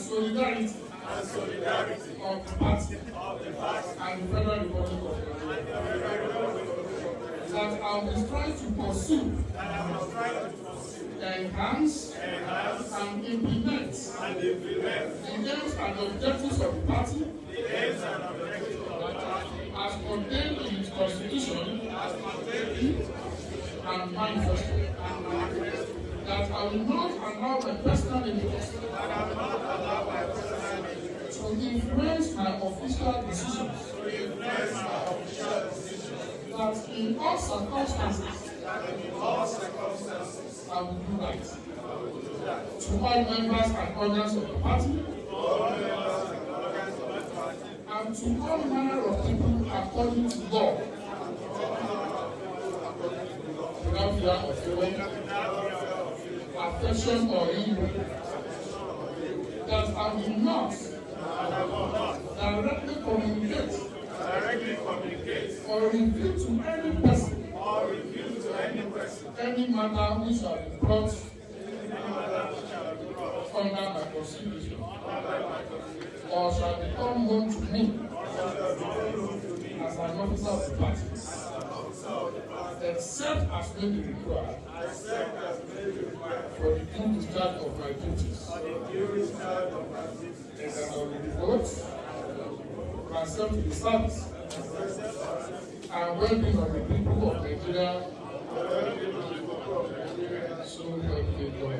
solidarity of the party and the Federal Republic of Nigeria. That I will try to pursue, enhance, and implement the aims and objectives of the party as contained in its constitution and manifesto. That I will not allow my personal interest to influence my official decisions. That in all circumstances, I will do right. To all members and organs of the party, and to all manner of people according to law, without fear of failure, affection or evil. That I will not directly communicate or reveal to any person any matter which shall be brought under my consideration or shall become known to me as an officer of the party, except as may be required for the due discharge of my duties. And that I will devote myself to the service and well-being of the people of Nigeria. So help me God.